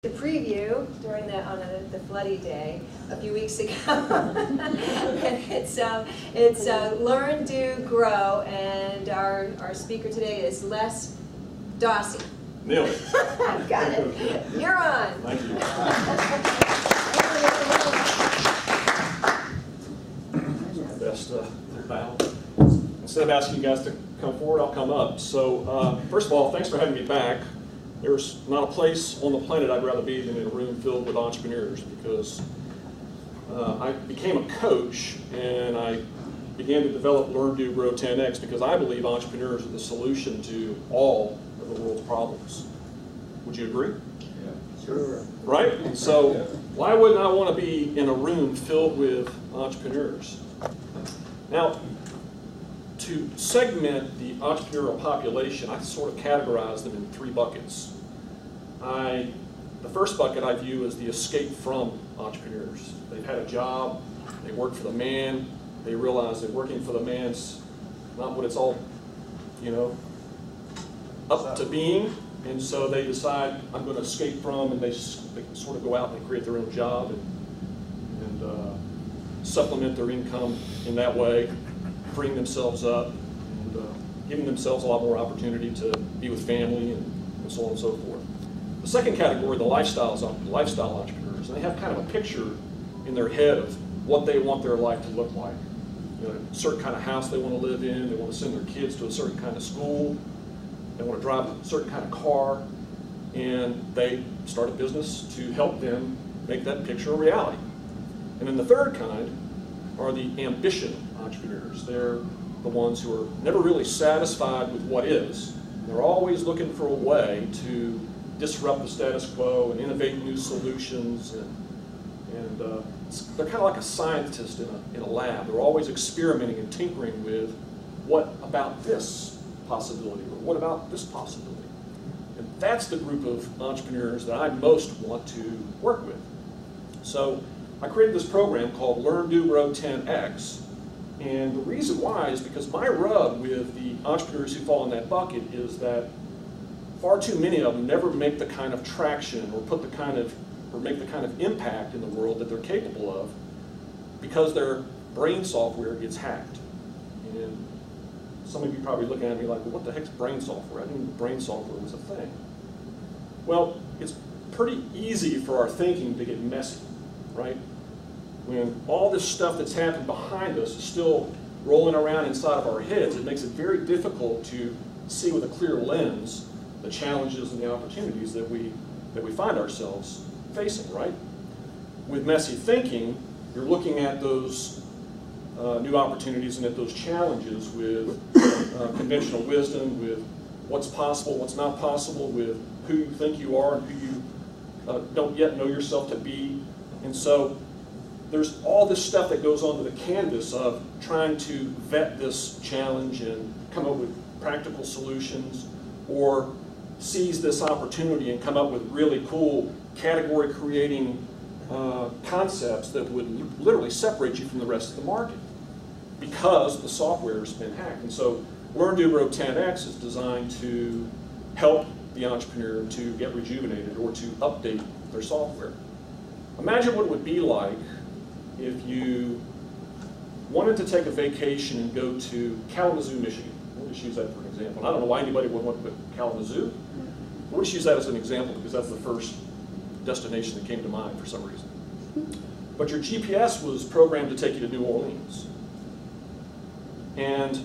The preview during the floody day a few weeks ago, and it's Learn, Do, Grow, and our speaker today is Dossey. Nailed it. Got it. You're on. Thank you. Best bow. Instead of asking you guys to come forward, I'll come up. So first of all, thanks for having me back. There's not a place on the planet I'd rather be than in a room filled with entrepreneurs, because I became a coach and I began to develop Learn, Do, Grow10X because I believe entrepreneurs are the solution to all of the world's problems. Would you agree? Yeah, sure. Right? And so why wouldn't I want to be in a room filled with entrepreneurs? Now, to segment the entrepreneurial population, I sort of categorize them in three buckets. The first bucket I view as the escape from entrepreneurs. They've had a job, they work for the man, they realize that working for the man's not what it's all, up to being, and so they decide, I'm going to escape from, and they sort of go out and they create their own job and supplement their income in that way, freeing themselves up and giving themselves a lot more opportunity to be with family and so on and so forth. The second category, the lifestyle entrepreneurs, and they have kind of a picture in their head of what they want their life to look like. A certain kind of house they want to live in, they want to send their kids to a certain kind of school, they want to drive a certain kind of car, and they start a business to help them make that picture a reality. And then the third kind are the ambition entrepreneurs. They're the ones who are never really satisfied with what is. They're always looking for a way to disrupt the status quo and innovate new solutions, and they're kind of like a scientist in a lab. They're always experimenting and tinkering with what about this possibility, or what about this possibility. And that's the group of entrepreneurs that I most want to work with. So I created this program called Learn, Do, Grow10X. And the reason why is because my rub with the entrepreneurs who fall in that bucket is that far too many of them never make the kind of traction or make the kind of impact in the world that they're capable of because their brain software gets hacked. And some of you probably looking at me like, well, what the heck's brain software? I didn't know brain software was a thing. Well, it's pretty easy for our thinking to get messy, right? When all this stuff that's happened behind us is still rolling around inside of our heads, it makes it very difficult to see with a clear lens the challenges and the opportunities that we find ourselves facing, right? With messy thinking, you're looking at those new opportunities and at those challenges with conventional wisdom, with what's possible, what's not possible, with who you think you are and who you don't yet know yourself to be. And so there's all this stuff that goes onto the canvas of trying to vet this challenge and come up with practical solutions, or seize this opportunity and come up with really cool category creating concepts that would literally separate you from the rest of the market because the software has been hacked. And so Learn, Do, Grow10X is designed to help the entrepreneur to get rejuvenated or to update their software. Imagine what it would be like if you wanted to take a vacation and go to Kalamazoo, Michigan. We'll just use that for an example. I don't know why anybody would want to go to Kalamazoo. We'll just use that as an example because that's the first destination that came to mind for some reason. But your GPS was programmed to take you to New Orleans. And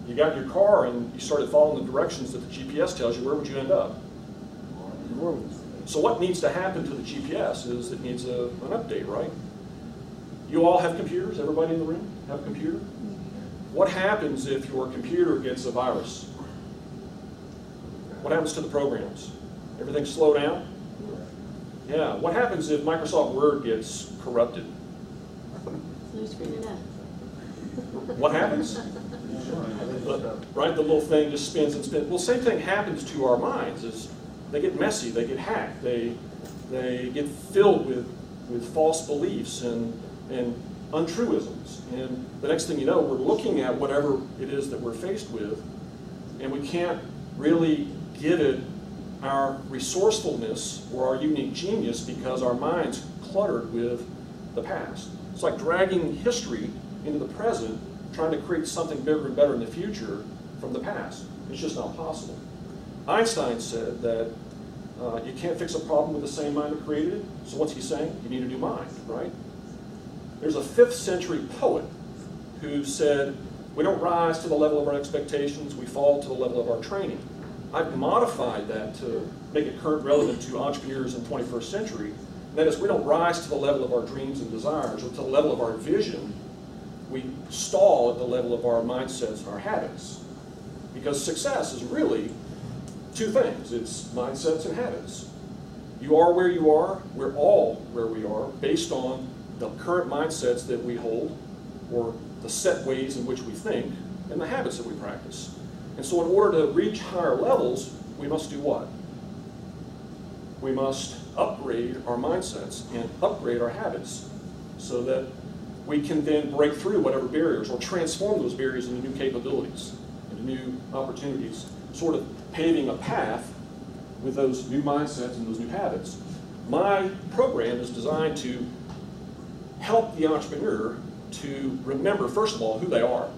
you got in your car and you started following the directions that the GPS tells you. Where would you end up? New Orleans. So what needs to happen to the GPS is it needs an update, right? You all have computers? Everybody in the room have a computer? What happens if your computer gets a virus? What happens to the programs? Everything slow down? Yeah. What happens if Microsoft Word gets corrupted? What happens? Right, the little thing just spins and spins. Well, same thing happens to our minds. Is they get messy, they get hacked, they get filled with false beliefs and untruisms. And the next thing you know, we're looking at whatever it is that we're faced with, and we can't really give it our resourcefulness or our unique genius because our mind's cluttered with the past. It's like dragging history into the present, trying to create something bigger and better in the future from the past. It's just not possible. Einstein said that you can't fix a problem with the same mind that created it. So what's he saying? You need a new mind, right? There's a 5th century poet who said, we don't rise to the level of our expectations, we fall to the level of our training. I've modified that to make it current relevant to entrepreneurs in the 21st century. That is, we don't rise to the level of our dreams and desires or to the level of our vision. We stall at the level of our mindsets and our habits. Because success is really 2 things. It's mindsets and habits. You are where you are. We're all where we are based on the current mindsets that we hold or the set ways in which we think and the habits that we practice. And so in order to reach higher levels, we must do what? We must upgrade our mindsets and upgrade our habits so that we can then break through whatever barriers or transform those barriers into new capabilities, into new opportunities, sort of paving a path with those new mindsets and those new habits. My program is designed to help the entrepreneur to remember, first of all, who they are.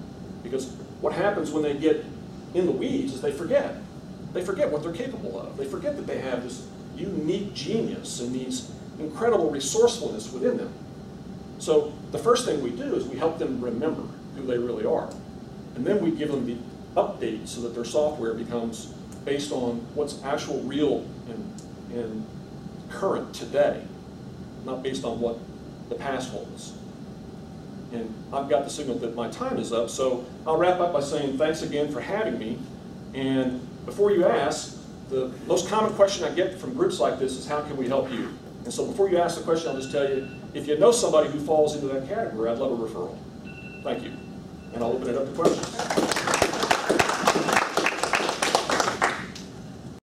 Because what happens when they get in the weeds is they forget. They forget what they're capable of. They forget that they have this unique genius and these incredible resourcefulness within them. So the first thing we do is we help them remember who they really are. And then we give them the update so that their software becomes based on what's actual real and current today, not based on what the past holds. And I've got the signal that my time is up, so I'll wrap up by saying thanks again for having me. And before you ask, the most common question I get from groups like this is, how can we help you? And so before you ask the question, I'll just tell you, if you know somebody who falls into that category, I'd love a referral. Thank you. And I'll open it up to questions.